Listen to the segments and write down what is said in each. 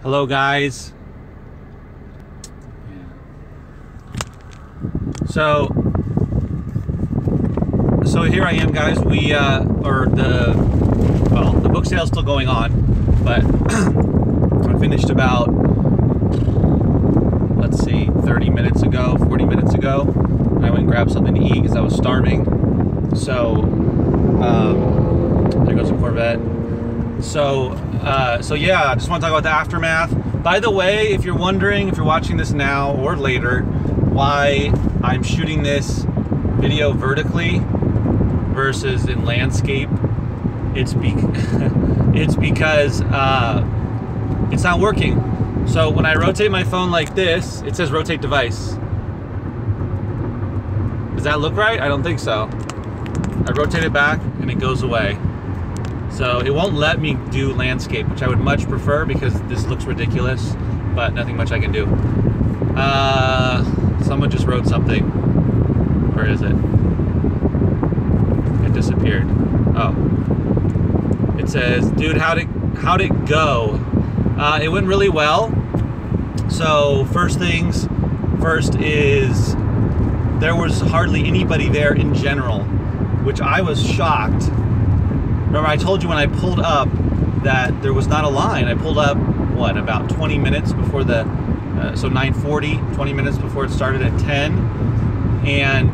Hello guys. So here I am, guys. The book sale's still going on, but I finished about, let's see, 30 minutes ago, 40 minutes ago. I went and grabbed something to eat because I was starving. So there goes a Corvette. So yeah, I just want to talk about the aftermath. By the way, if you're wondering, if you're watching this now or later, why I'm shooting this video vertically versus in landscape, it's because it's not working. So when I rotate my phone like this, it says rotate device. Does that look right? I don't think so. I rotate it back and it goes away. So it won't let me do landscape, which I would much prefer because this looks ridiculous, but nothing much I can do. Someone just wrote something. Where is it? It disappeared. Oh. It says, dude, how'd it go? It went really well. So first is there was hardly anybody there in general, which I was shocked. Remember, I told you when I pulled up that there was not a line. I pulled up, what, about 20 minutes before the, so 9:40, 20 minutes before it started at 10. And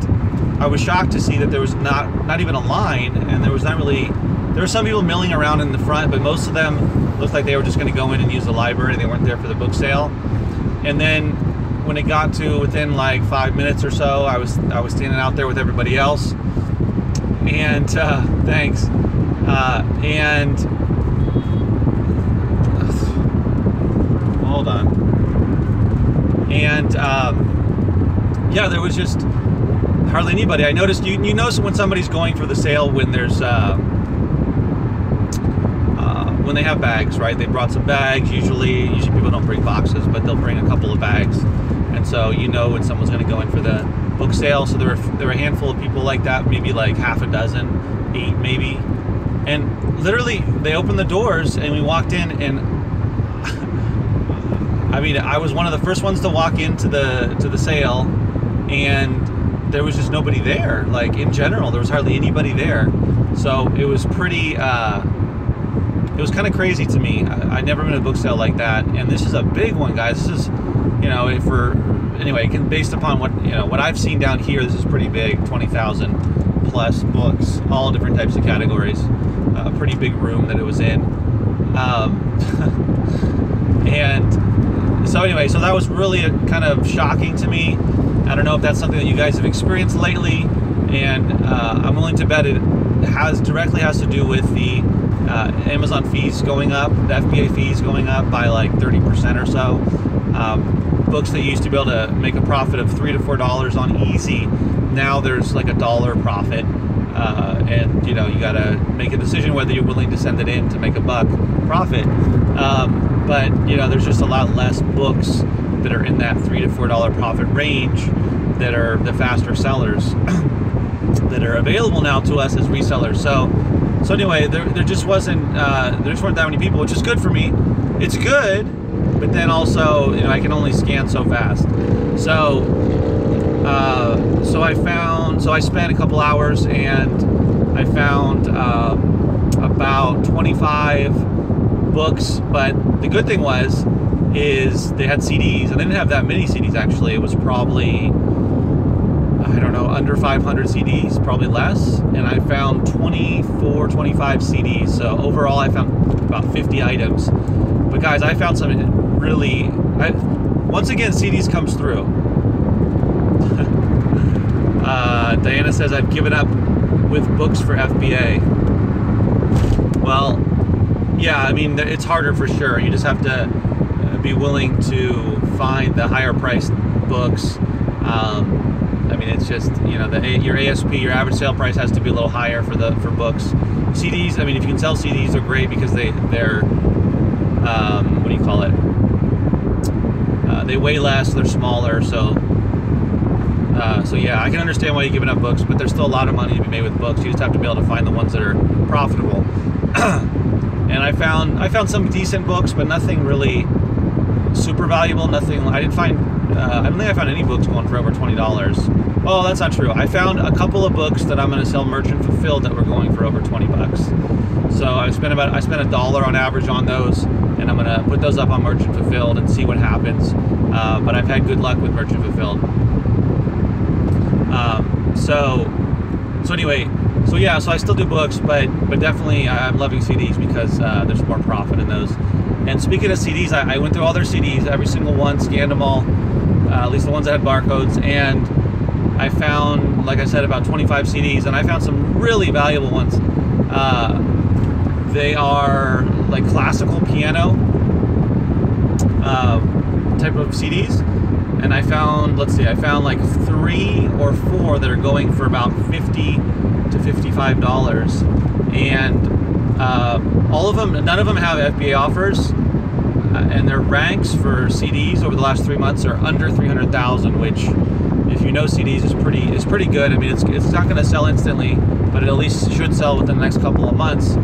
I was shocked to see that there was not even a line, and there was not really, there were some people milling around in the front, but most of them looked like they were just going to go in and use the library. They weren't there for the book sale. And then when it got to within like 5 minutes or so, I was standing out there with everybody else. And thanks. And hold on. And yeah, there was just hardly anybody. I noticed you notice when somebody's going for the sale when there's when they have bags, right? They brought some bags. Usually people don't bring boxes, but they'll bring a couple of bags, and so you know when someone's going to go in for the book sale. So there were a handful of people like that, maybe like half a dozen, 8 maybe. And literally, they opened the doors and we walked in, and I mean, I was one of the first ones to walk into the sale, and there was just nobody there. Like in general, there was hardly anybody there. So it was pretty. It was kind of crazy to me. I'd never been to a book sale like that, and this is a big one, guys. This is, you know, based upon what I've seen down here, this is pretty big. 20,000 plus books, all different types of categories. A pretty big room that it was in. And so anyway, so that was really kind of shocking to me. I don't know if that's something that you guys have experienced lately, and I'm willing to bet it directly has to do with the Amazon fees going up, the FBA fees going up by like 30% or so. Books that used to be able to make a profit of $3 to $4 on easy, now there's like $1 profit. And you know, you gotta make a decision whether you're willing to send it in to make a buck profit. But you know, there's just a lot less books that are in that $3 to $4 profit range that are the faster sellers that are available now to us as resellers. So anyway, there just weren't that many people, which is good for me. It's good, but then also, you know, I can only scan so fast. So I spent a couple hours and I found about 25 books, but the good thing is they had CDs, and they didn't have that many CDs actually. It was probably, I don't know, under 500 CDs, probably less, and I found 24, 25 CDs, so overall I found about 50 items. But guys, I found something really, once again, CDs comes through. Diana says, I've given up with books for FBA. Well, yeah, I mean, it's harder for sure. You just have to be willing to find the higher priced books. I mean, it's just, you know, your ASP, your average sale price has to be a little higher for books. CDs, I mean, if you can sell CDs, they're great because they're what do you call it? They weigh less, they're smaller, so yeah, I can understand why you're giving up books, but there's still a lot of money to be made with books. You just have to be able to find the ones that are profitable. And I found some decent books, but nothing really super valuable. Nothing. I didn't find. I don't think I found any books going for over $20. Oh, that's not true. I found a couple of books that I'm going to sell merchant fulfilled that were going for over $20. So I spent $1 on average on those, and I'm going to put those up on merchant fulfilled and see what happens. But I've had good luck with merchant fulfilled. So anyway, so I still do books, but definitely I'm loving CDs because there's more profit in those. And speaking of CDs, I went through all their CDs, every single one, scanned them all, at least the ones that had barcodes, and I found, like I said, about 25 CDs, and I found some really valuable ones. They are like classical piano type of CDs, and I found like 3 or 4 that are going for about $50 to $55, and all of them, none of them have FBA offers, and their ranks for CDs over the last 3 months are under 300,000, which, if you know CDs, is pretty good. I mean, it's not going to sell instantly, but it at least should sell within the next couple of months.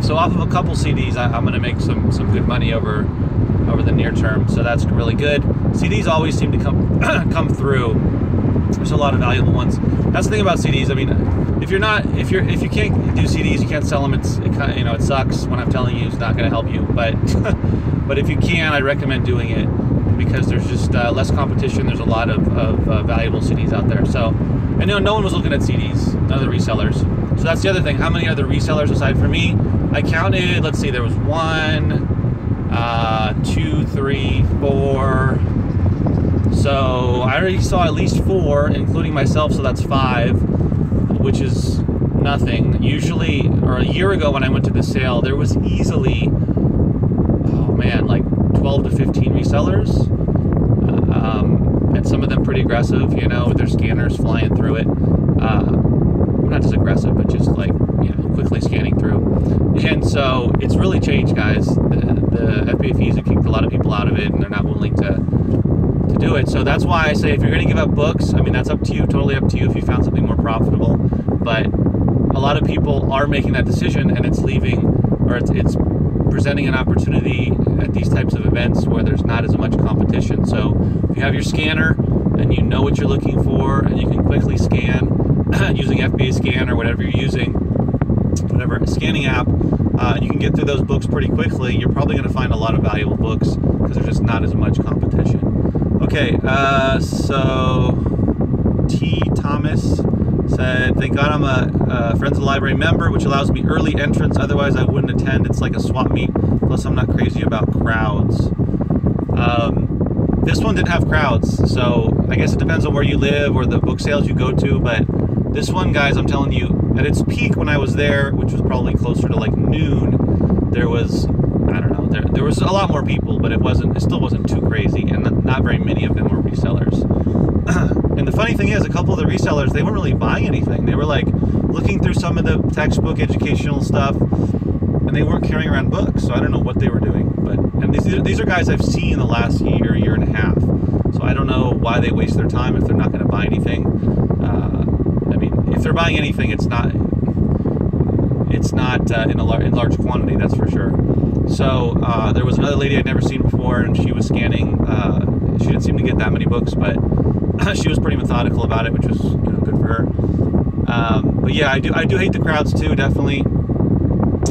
So off of a couple CDs, I'm going to make some good money over the near term. So that's really good. CDs always seem to come through. There's a lot of valuable ones. That's the thing about CDs. I mean, if you can't do CDs, you can't sell them. It sucks when I'm telling you it's not going to help you. But but if you can, I recommend doing it because there's just less competition. There's a lot of valuable CDs out there. So I know no one was looking at CDs, none of the resellers. So that's the other thing. How many other resellers aside from me? I counted. Let's see. There was 1, 2, 3, 4. So I already saw at least 4, including myself, so that's 5, which is nothing. Usually, or a year ago when I went to the sale, there was easily, oh man, like 12 to 15 resellers, and some of them pretty aggressive, with their scanners flying through it. Not just aggressive, but just like, quickly scanning through. And so it's really changed, guys. The FBA fees have kicked a lot of people out of it, and they're not willing to do it. So that's why I say, if you're going to give up books, I mean, that's up to you, totally up to you if you found something more profitable. But a lot of people are making that decision, and it's leaving, or it's presenting an opportunity at these types of events where there's not as much competition. So if you have your scanner and you know what you're looking for, and you can quickly scan using FBA Scan or whatever you're using, whatever scanning app, and you can get through those books pretty quickly, you're probably going to find a lot of valuable books because there's just not as much competition. Okay, so T. Thomas said, thank God I'm a Friends of the Library member, which allows me early entrance, otherwise I wouldn't attend. It's like a swap meet, plus I'm not crazy about crowds. This one didn't have crowds, so I guess it depends on where you live or the book sales you go to, but this one, guys, I'm telling you, at its peak when I was there, which was probably closer to like noon, there was, I don't know, there was a lot more people, but it still wasn't too crazy, and not very many of them were resellers. And the funny thing is, a couple of the resellers, they weren't really buying anything. They were like looking through some of the textbook educational stuff, and they weren't carrying around books, so I don't know what they were doing. And these are guys I've seen in the last year and a half, so I don't know why they waste their time if they're not going to buy anything. I mean, if they're buying anything, it's not in large quantity, that's for sure. So there was another lady I'd never seen before, and she was scanning. She didn't seem to get that many books, but she was pretty methodical about it, which was good for her. But yeah, I do hate the crowds too. Definitely,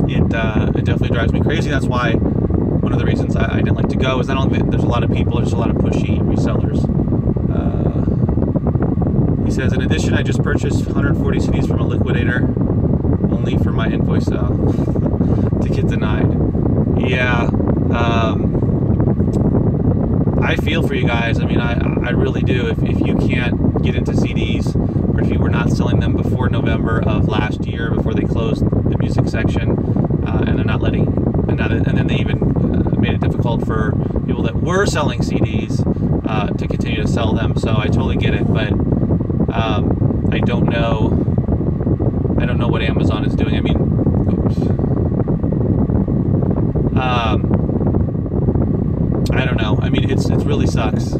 it definitely drives me crazy. That's why one of the reasons I didn't like to go is not only there's a lot of people, there's a lot of pushy resellers. He says, in addition, I just purchased 140 CDs from a liquidator, only for my invoice to get denied. Yeah, I feel for you guys. I mean, I really do. If you can't get into CDs, or if you were not selling them before November of last year, before they closed the music section, and they're not letting, and then they even made it difficult for people that were selling CDs to continue to sell them. So I totally get it, but I don't know what Amazon is doing. I mean, I don't know. I mean, it really sucks.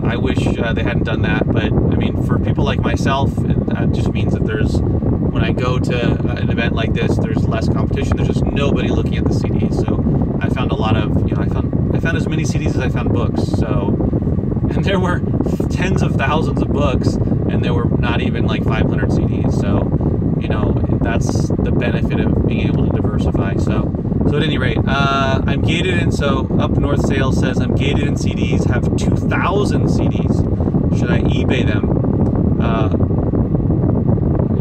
I wish they hadn't done that, but I mean, for people like myself, it just means that when I go to an event like this, there's less competition. There's just nobody looking at the CDs. So I found a lot of, I found found as many CDs as I found books. So, and there were tens of thousands of books, and there were not even like 500 CDs. So, you know, that's the benefit of being able to diversify. So at any rate, I'm gated in. So Up North Sales says I'm gated in CDs. Have 2,000 CDs. Should I eBay them?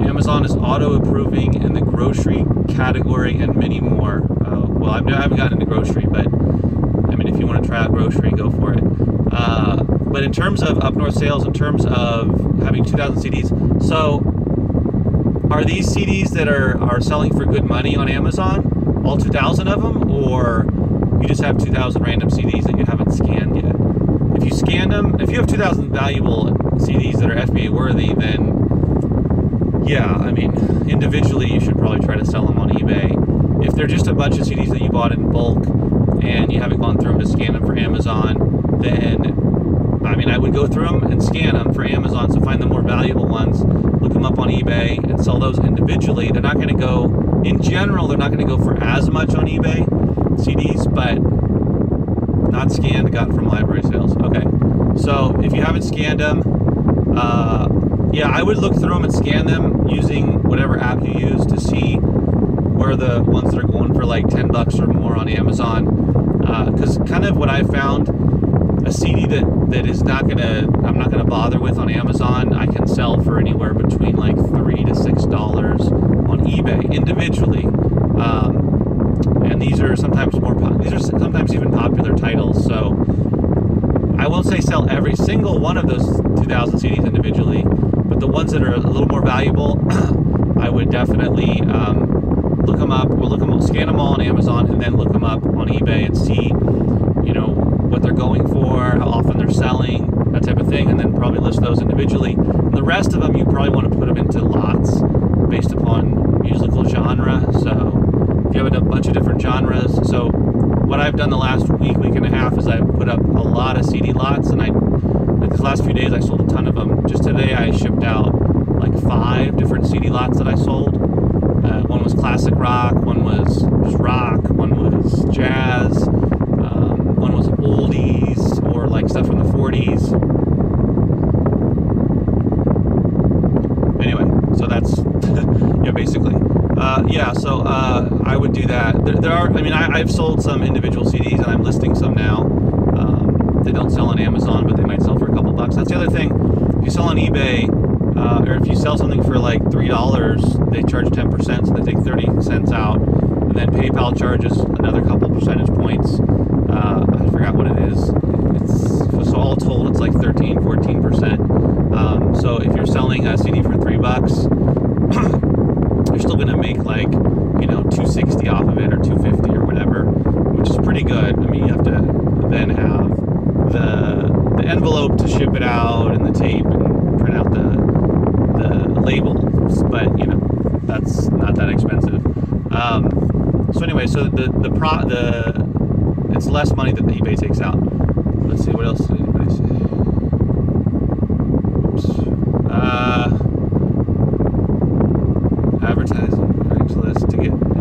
Amazon is auto-approving in the grocery category and many more. Well, I haven't gotten into grocery, but I mean, if you want to try out grocery, go for it. But in terms of Up North Sales, in terms of having 2,000 CDs, so are these CDs that are selling for good money on Amazon, all 2,000 of them, or you just have 2,000 random CDs that you haven't scanned yet? If you scan them, if you have 2,000 valuable CDs that are FBA worthy, then yeah, I mean, individually you should probably try to sell them on eBay. If they're just a bunch of CDs that you bought in bulk and you haven't gone through them to scan them for Amazon, then, I mean, I would go through them and scan them for Amazon, so find the more valuable ones, look them up on eBay, and sell those individually. They're not going to go, in general, they're not going to go for as much on eBay, CDs, but not scanned, got from library sales. Okay, so if you haven't scanned them, yeah, I would look through them and scan them using whatever app you use to see where the ones that are going for like 10 bucks or more on Amazon. Because kind of what I found, a CD that is not gonna, I'm not gonna bother with on Amazon, I can sell for anywhere between like $3 to $6 on eBay individually. And these are sometimes sometimes even popular titles. So I won't say sell every single one of those 2,000 CDs individually, but the ones that are a little more valuable, I would definitely look them up, scan them all on Amazon, and then look them up on eBay and see, you know, what they're going for, how often they're selling, that type of thing, and then probably list those individually. And the rest of them, you probably want to put them into lots based upon musical genre. So if you have a bunch of different genres, so what I've done the last week and a half is I've put up a lot of CD lots, and like the last few days I sold a ton of them. Just today I shipped out like 5 different CD lots that I sold. One was classic rock, one was just rock, one was jazz, one was oldies or like stuff from the 40s. Anyway, so that's yeah, basically. Yeah, so I would do that. There are, I mean, I've sold some individual CDs, and I'm listing some now. They don't sell on Amazon, but they might sell for a couple bucks. That's the other thing. If you sell on eBay, or if you sell something for like $3, they charge 10%, so they take 30 cents out, and then PayPal charges another couple percentage points. I forgot what it is. So all told, it's like 13-14%. So if you're selling a CD for $3, you're still going to make like, you know, $2.60 off of it, or $2.50 or whatever, which is pretty good. I mean, you have to then have the envelope to ship it out, and the tape, and print out the labels, but you know, that's not that expensive. So anyway, so it's less money that the eBay takes out. Let's see, what else did anybody say? Oops.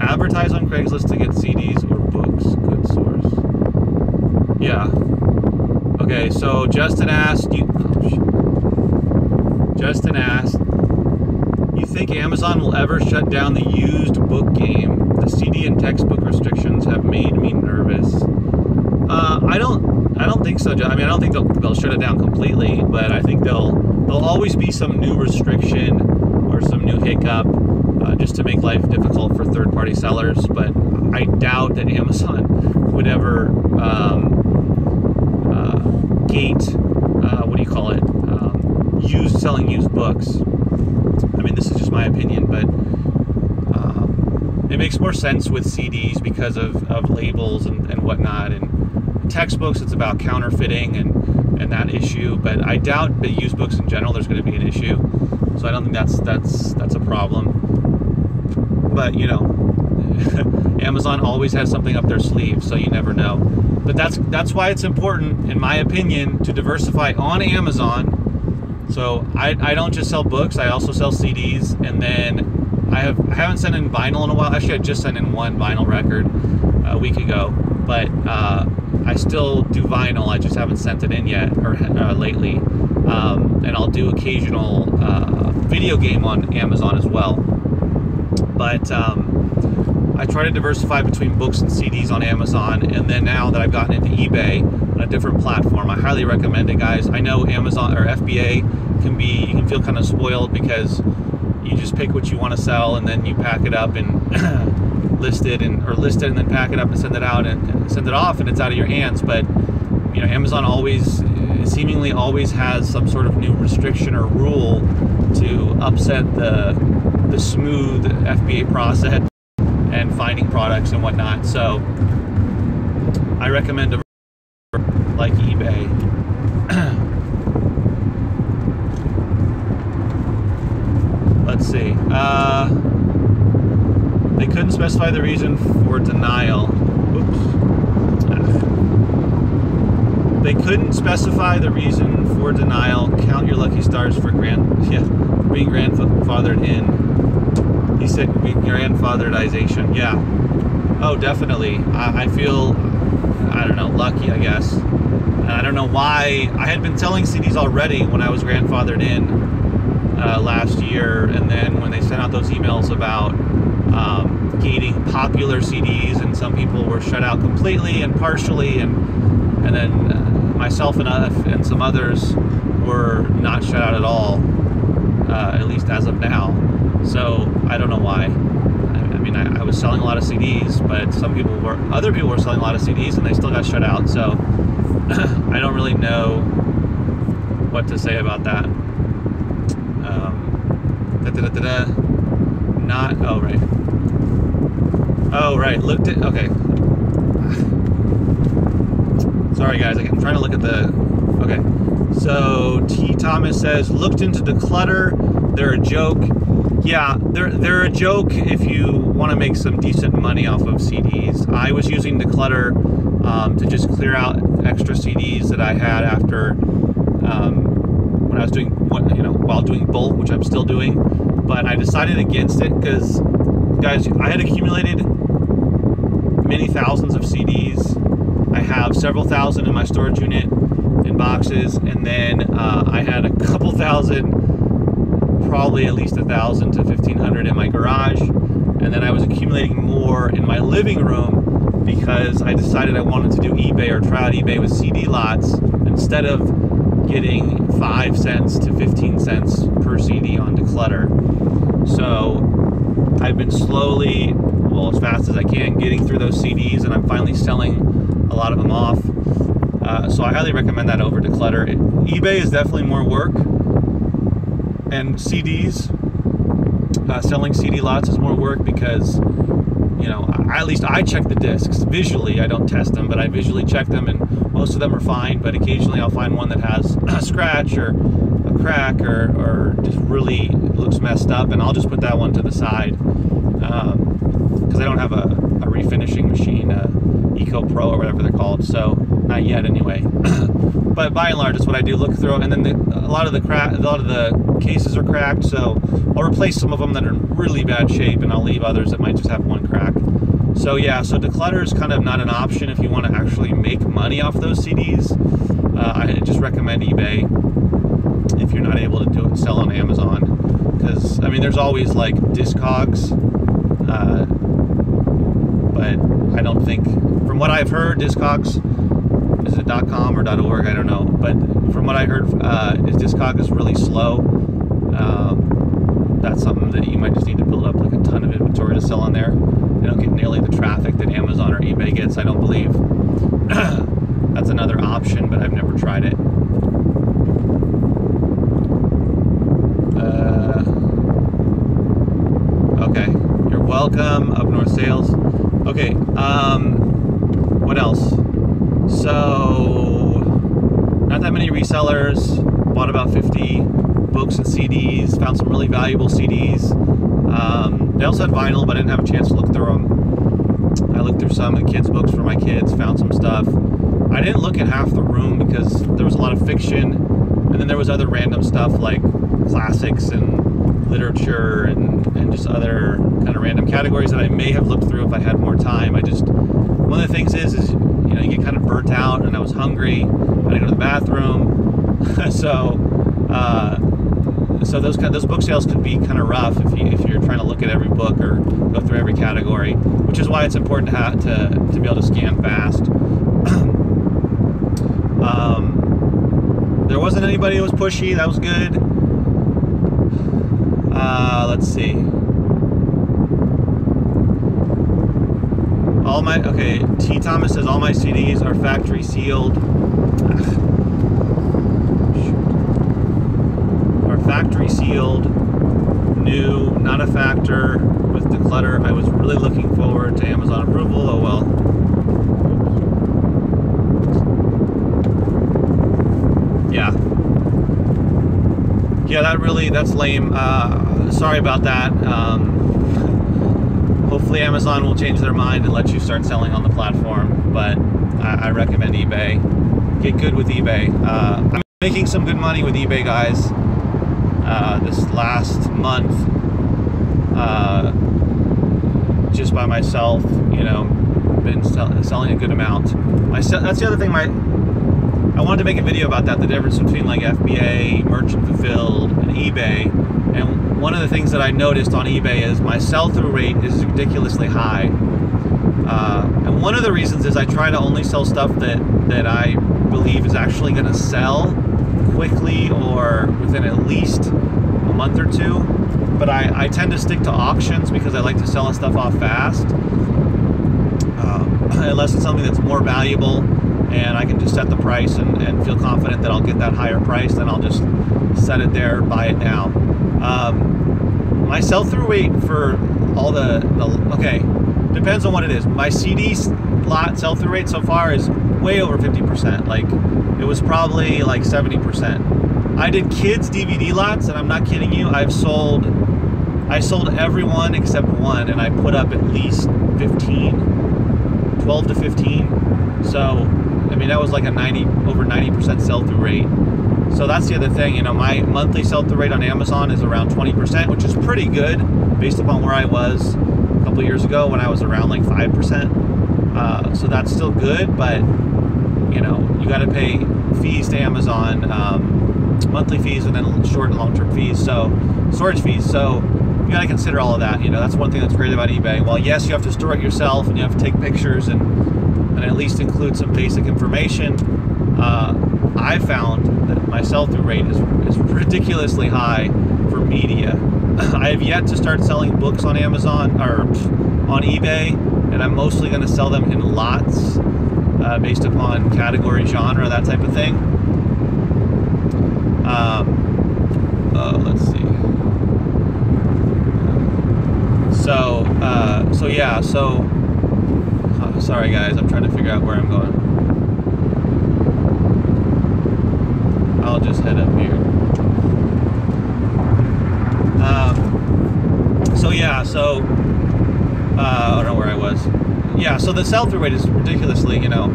Advertise on Craigslist to get CDs or books. Good source. Yeah. Okay, so Justin asked, you think Amazon will ever shut down the used book game? The CD and textbook restrictions have made me nervous. I don't think so. I mean, I don't think they'll shut it down completely, but I think there'll always be some new restriction or some new hiccup just to make life difficult for third-party sellers. But I doubt that Amazon would ever gate, what do you call it? Selling used books. I mean, this is just my opinion, but it makes more sense with CDs because of labels and whatnot, and textbooks, it's about counterfeiting and that issue. But I doubt that used books in general there's going to be an issue, so I don't think that's a problem. But you know, Amazon always has something up their sleeve, so you never know. But that's why it's important, in my opinion, to diversify on Amazon. So I don't just sell books, I also sell CDs, and then I haven't sent in vinyl in a while. Actually, I just sent in one vinyl record a week ago, but I still do vinyl. I just haven't sent it in yet, or lately. And I'll do occasional video game on Amazon as well. But I try to diversify between books and CDs on Amazon, and then now that I've gotten into eBay on a different platform, I highly recommend it, guys. I know Amazon or FBA you can feel kind of spoiled because you just pick what you want to sell and then you pack it up and list it and then pack it up and send it out and send it off, and it's out of your hands. But you know, Amazon seemingly always has some sort of new restriction or rule to upset the smooth FBA process and finding products and whatnot. So I recommend a like eBay. Let's see. They couldn't specify the reason for denial. They couldn't specify the reason for denial. Count your lucky stars for being grandfathered in. He said grandfatherization. Yeah. Oh, definitely. I feel, I don't know, lucky, I guess. And I don't know why. I had been selling CDs already when I was grandfathered in last year, and then when they sent out those emails about gating popular CDs, and some people were shut out completely and partially, and then myself and some others were not shut out at all, at least as of now. So I don't know why. I mean, I was selling a lot of CDs, but other people were selling a lot of CDs and they still got shut out. So I don't really know what to say about that. Okay. Sorry guys, I'm trying to look at okay. So T. Thomas says, looked into Declutter. They're a joke. Yeah, they're a joke if you want to make some decent money off of CDs. I was using Declutter to just clear out extra CDs that I had after when I was doing while doing bulk, which I'm still doing. But I decided against it because, guys, I had accumulated many thousands of CDs. I have several thousand in my storage unit in boxes, and then I had a couple thousand, probably at least 1,000 to 1,500 in my garage, and then I was accumulating more in my living room because I decided I wanted to do eBay or try out eBay with CD lots instead of getting 5 cents to 15 cents per CD on Declutter. So I've been slowly, well, as fast as I can, getting through those CDs, and I'm finally selling a lot of them off. So I highly recommend that over Declutter. eBay is definitely more work, and CDs, selling CD lots is more work because, at least I check the discs visually. I don't test them, but I visually check them, and most of them are fine, but occasionally I'll find one that has a scratch or a crack or just really looks messed up, and I'll just put that one to the side because I don't have a refinishing machine, Eco Pro or whatever they're called, so not yet anyway. But by and large, that's what I do. Look through, and then a lot of the cases are cracked, so I'll replace some of them that are in really bad shape, and I'll leave others that might just have one crack. So yeah, so Declutter is kind of not an option if you want to actually make money off those CDs. I just recommend eBay if you're not able to sell on Amazon, because I mean, there's always like Discogs, but I don't think, from what I've heard, Discogs, is it .com or .org? I don't know, but from what I heard, Discog is really slow. That's something that you might just need to build up like a ton of inventory to sell on there. They don't get nearly the traffic that Amazon or eBay gets, I don't believe. That's another option, but I've never tried it. Okay, you're welcome, Up North Sales. Okay, what else? So, not that many resellers, bought about 50 books and CDs, found some really valuable CDs. They also had vinyl, but I didn't have a chance to look through them. I looked through some of the kids' books for my kids, found some stuff. I didn't look at half the room because there was a lot of fiction, and then there was other random stuff like classics and literature and just other kind of random categories that I may have looked through if I had more time. One of the things is you know, you get kind of burnt out, and I was hungry, I had to go to the bathroom. So those book sales could be kind of rough if you're trying to look at every book or go through every category, which is why it's important to be able to scan fast. There wasn't anybody who was pushy. That was good. Let's see. T. Thomas says all my CDs are factory sealed. Factory sealed, new, not a factor, with declutter. I was really looking forward to Amazon approval. Oh well. Yeah, that's lame. Sorry about that. Hopefully Amazon will change their mind and let you start selling on the platform, but I recommend eBay. Get good with eBay. I'm making some good money with eBay, guys. This last month, just by myself, you know, been selling a good amount. That's the other thing. I wanted to make a video about that, the difference between like FBA, merchant fulfilled, and eBay. And one of the things that I noticed on eBay is my sell-through rate is ridiculously high. And one of the reasons is I try to only sell stuff that I believe is actually going to sell quickly or within at least a month or two. But I tend to stick to auctions because I like to sell stuff off fast. Unless it's something that's more valuable and I can just set the price and feel confident that I'll get that higher price, then I'll just set it there, buy it now. My sell-through rate for all okay, depends on what it is. My CD lot sell-through rate so far is way over 50%. Like, it was probably like 70%. I did kids DVD lots, and I'm not kidding you, I sold every one except one, and I put up at least 12 to 15. So, I mean, that was like over 90% sell-through rate. So that's the other thing, you know, my monthly sell-through rate on Amazon is around 20%, which is pretty good based upon where I was a couple of years ago when I was around like 5%. So that's still good, but you know, you got to pay fees to Amazon, monthly fees, and then short and long-term fees, so storage fees. So you got to consider all of that. You know, that's one thing that's great about eBay. While yes, you have to store it yourself and you have to take pictures and at least include some basic information, I found that my sell-through rate is ridiculously high for media. I have yet to start selling books on Amazon or on eBay, and I'm mostly going to sell them in lots based upon category, genre, that type of thing. Let's see. So yeah, sorry guys, I'm trying to figure out where I'm going. I'll just head up here. I don't know where I was. Yeah, so the sell-through rate is ridiculously, you know,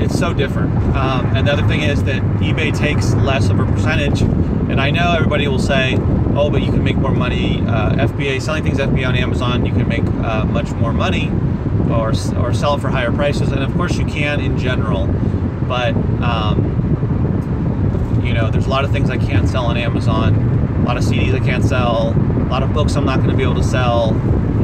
it's so different. And the other thing is that eBay takes less of a percentage. And I know everybody will say, oh, but you can make more money. FBA, selling things FBA on Amazon, you can make much more money or sell it for higher prices. And of course you can in general, but you know, there's a lot of things I can't sell on Amazon, a lot of CDs I can't sell, a lot of books I'm not going to be able to sell.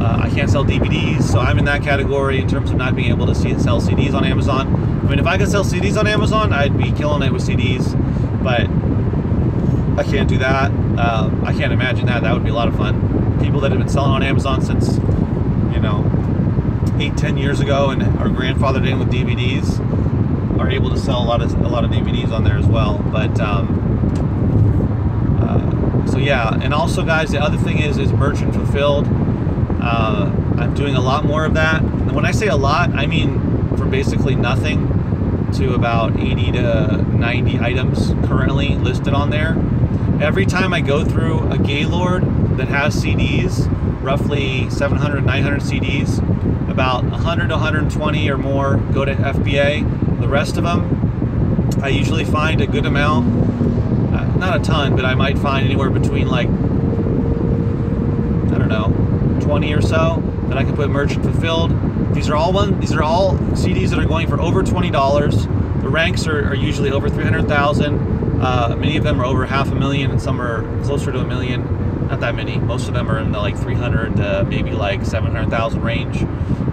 I can't sell DVDs, so I'm in that category in terms of not being able to sell CDs on Amazon. I mean, if I could sell CDs on Amazon, I'd be killing it with CDs, but I can't do that. I can't imagine that. That would be a lot of fun. People that have been selling on Amazon since, you know, 8-10 years ago and are grandfathered in with DVDs are able to sell a lot of DVDs on there as well. But so yeah, and also guys, the other thing is merchant fulfilled. I'm doing a lot more of that. And when I say a lot, I mean from basically nothing to about 80 to 90 items currently listed on there. Every time I go through a Gaylord that has CDs, roughly 700, 900 CDs, about 100 to 120 or more go to FBA. The rest of them, I usually find a good amount, not a ton, but I might find anywhere between like know, 20 or so that I can put merchant fulfilled. These are all CDs that are going for over $20. The ranks are usually over 300,000. Many of them are over $500,000, and some are closer to $1 million. Not that many. Most of them are in the like 300 to maybe like 700,000 range.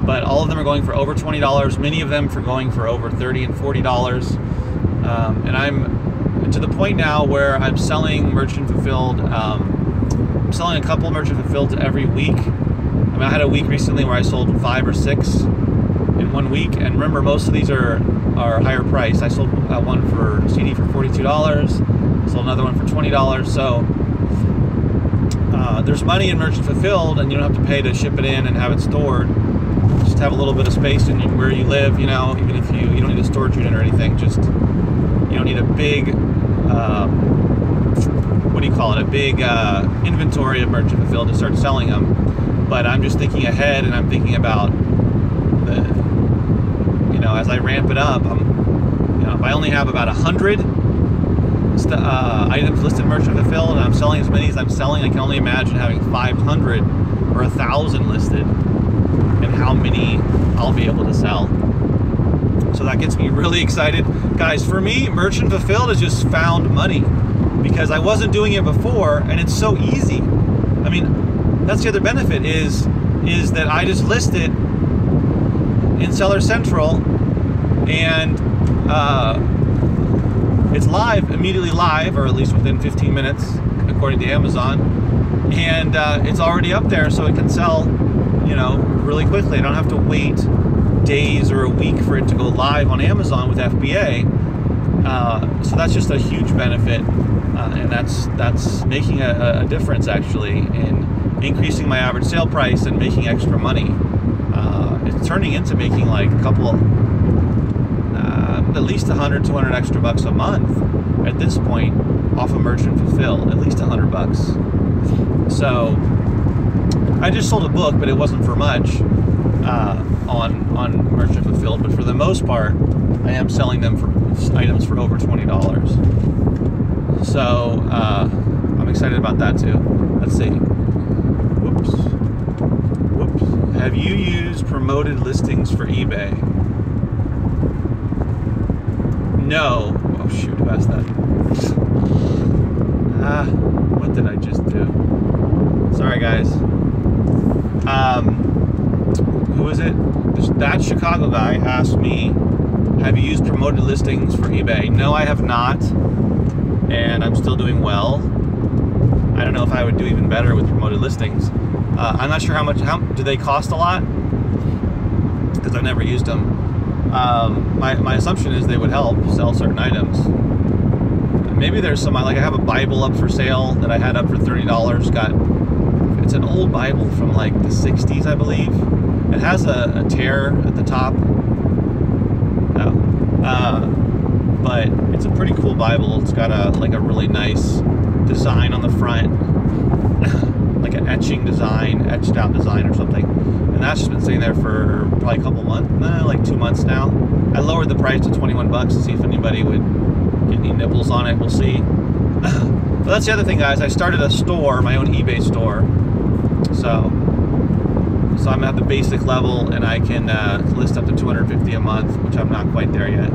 But all of them are going for over $20. Many of them for going for over $30 and $40. And I'm to the point now where I'm selling merchant fulfilled. I'm selling a couple merchant fulfilled every week. I mean, I had a week recently where I sold 5 or 6 in 1 week. And remember, most of these are higher price. I sold one for CD for $42. Sold another one for $20. So there's money in merchant fulfilled, and you don't have to pay to ship it in and have it stored. Just have a little bit of space in where you live, you know, even if you don't need a storage unit or anything. Just, you don't need a big, what do you call it, a big inventory of merchant fulfilled to start selling them. But I'm just thinking ahead, and I'm thinking about the, you know, as I ramp it up, if I only have about 100 items listed merchant fulfilled, and I'm selling as many as I'm selling, I can only imagine having 500 or 1,000 listed, and how many I'll be able to sell. So that gets me really excited. Guys, for me, merchant fulfilled has just found money, because I wasn't doing it before, and it's so easy. I mean, that's the other benefit is that I just list it in Seller Central, and it's live, immediately live, or at least within 15 minutes, according to Amazon, and it's already up there, so it can sell, you know, really quickly. I don't have to wait days or a week for it to go live on Amazon with FBA. So that's just a huge benefit, and that's making a difference actually in increasing my average sale price and making extra money. It's turning into making like a couple, at least 100, 200 extra bucks a month at this point off of merchant fulfilled, at least 100 bucks. So I just sold a book, but it wasn't for much on merchant fulfilled. But for the most part, I am selling them for items for over $20. So I'm excited about that too. Let's see. Whoops. Have you used promoted listings for eBay? No. Oh shoot, who asked that? What did I just do? Sorry guys. Who is it? That Chicago guy asked me, have you used promoted listings for eBay? No, I have not, and I'm still doing well. I don't know if I would do even better with promoted listings. I'm not sure how much. Do they cost a lot? Because I've never used them. My assumption is they would help sell certain items. Maybe there's some, like I have a Bible up for sale that I had up for $30. It's an old Bible from like the 60s, I believe. It has a tear at the top. But it's a pretty cool Bible. It's got a really nice design on the front, like an etched out design or something. And that's just been sitting there for probably a couple months, like 2 months now. I lowered the price to 21 bucks to see if anybody would get any nibbles on it. We'll see. But that's the other thing, guys. I started a store, my own eBay store. So I'm at the basic level, and I can list up to $250 a month, which I'm not quite there yet.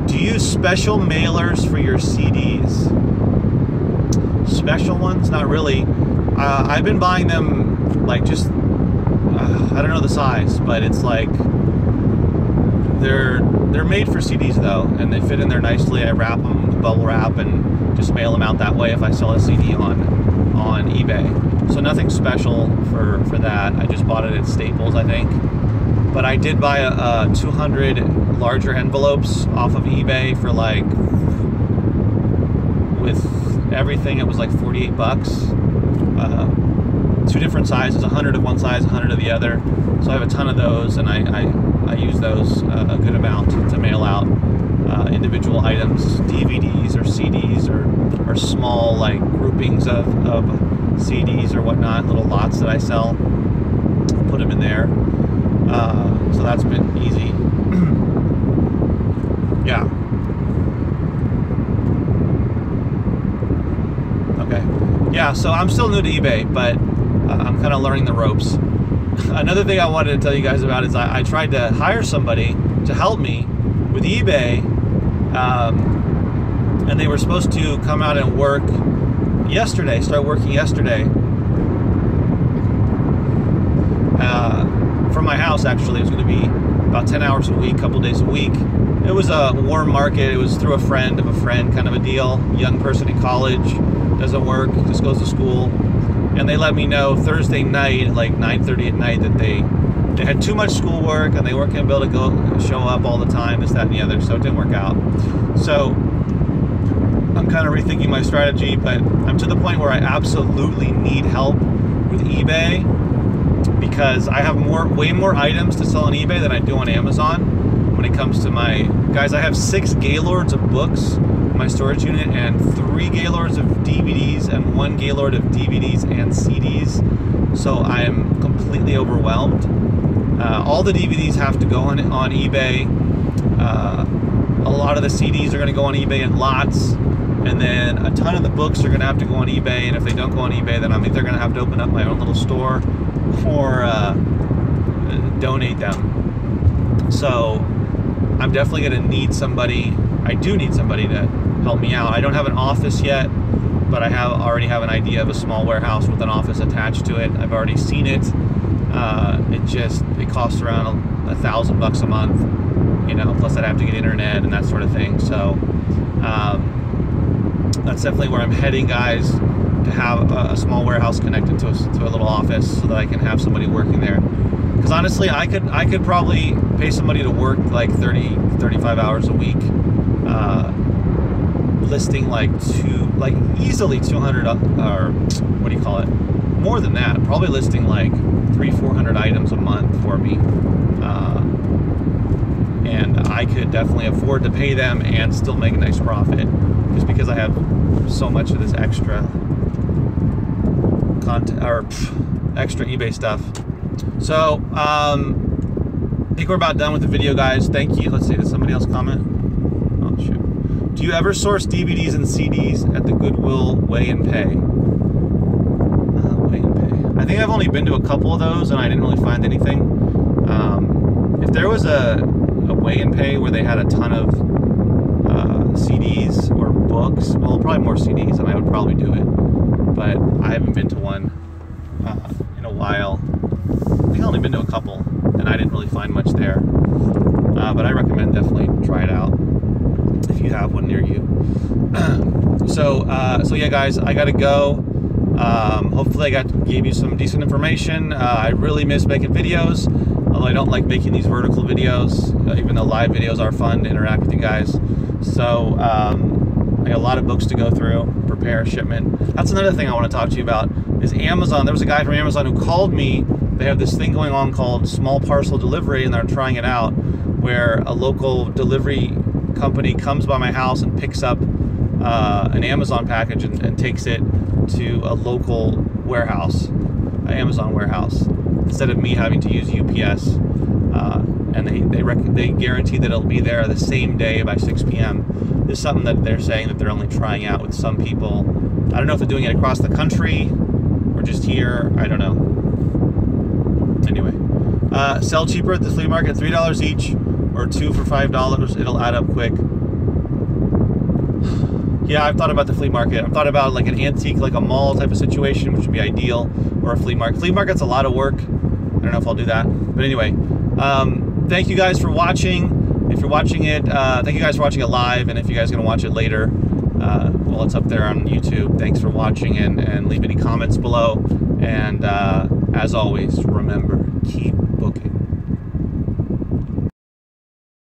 Do you use special mailers for your CDs? Special ones? Not really. I've been buying them like just, I don't know the size, but it's like, they're made for CDs though, and they fit in there nicely. I wrap them with bubble wrap and just mail them out that way if I sell a CD on eBay. So nothing special for that. I just bought it at Staples, I think. But I did buy a 200 larger envelopes off of eBay for like, with everything, it was like 48 bucks. 2 different sizes, 100 of one size, 100 of the other. So I have a ton of those, and I use those a good amount to mail out individual items, DVDs or CDs or small like groupings of CDs or whatnot, little lots that I sell. I'll put them in there. So that's been easy. Yeah. Okay. Yeah, so I'm still new to eBay, but I'm kind of learning the ropes. Another thing I wanted to tell you guys about is I tried to hire somebody to help me with eBay, and they were supposed to come out and work yesterday, start working yesterday from my house. Actually, it was going to be about 10 hours a week, couple days a week. It was a warm market. It was through a friend of a friend kind of a deal. Young person in college, doesn't work, just goes to school. And they let me know Thursday night, like 9:30 at night, that they had too much schoolwork and they weren't going to be able to go show up all the time, this, that, and the other. So it didn't work out. So I'm kind of rethinking my strategy, but I'm to the point where I absolutely need help with eBay, because I have way more items to sell on eBay than I do on Amazon. When it comes to my guys, I have 6 Gaylords of books in my storage unit, and 3 Gaylords of DVDs, and 1 Gaylord of DVDs and CDs. So I am completely overwhelmed. All the DVDs have to go on eBay. A lot of the CDs are going to go on eBay in lots, and then a ton of the books are going to have to go on eBay. And if they don't go on eBay, then I'm either going to have to open up my own little store or donate them. So I'm definitely going to need somebody. I do need somebody to help me out. I don't have an office yet, but I already have an idea of a small warehouse with an office attached to it. I've already seen it. It costs around $1,000 a month, you know, plus I'd have to get internet and that sort of thing. So that's definitely where I'm heading, guys, to have a small warehouse connected to a little office so that I can have somebody working there. Because honestly, I could probably pay somebody to work like 35 hours a week, listing like easily 200, or what do you call it? More than that, probably listing like 300-400 items a month for me. And I could definitely afford to pay them and still make a nice profit, just because I have so much of this extra content, or extra eBay stuff. So I think we're about done with the video, guys. Thank you. Let's see, did somebody else comment? Oh shoot. Do you ever source DVDs and CDs at the Goodwill Weigh and Pay? Weigh and Pay. I think I've only been to a couple of those and I didn't really find anything. If there was a Weigh and Pay where they had a ton of CDs or books, well, probably more CDs, and I would probably do it. But I haven't been to one in a while. I think I've only been to a couple, and I didn't really find much there. But I recommend definitely try it out if you have one near you. So yeah, guys, I gotta go. Hopefully I gave you some decent information. I really miss making videos, although I don't like making these vertical videos, even though live videos are fun to interact with you guys. So I got a lot of books to go through, prepare shipment. That's another thing I want to talk to you about, is Amazon. There was a guy from Amazon who called me. They have this thing going on called small parcel delivery, and they're trying it out, where a local delivery company comes by my house and picks up an Amazon package and takes it to a local warehouse, an Amazon warehouse, instead of me having to use UPS. And they guarantee that it'll be there the same day by 6 p.m. This is something that they're saying that they're only trying out with some people. I don't know if they're doing it across the country or just here. I don't know. Anyway, sell cheaper at the flea market, $3 each or 2 for $5. It'll add up quick. Yeah, I've thought about the flea market. I've thought about like an antique, like a mall type of situation, which would be ideal, or a flea market. Flea market's a lot of work. I don't know if I'll do that. But anyway, thank you guys for watching. If you're watching it, thank you guys for watching it live. And if you guys are going to watch it later, well, it's up there on YouTube. Thanks for watching, and leave any comments below. And as always, remember, keep booking.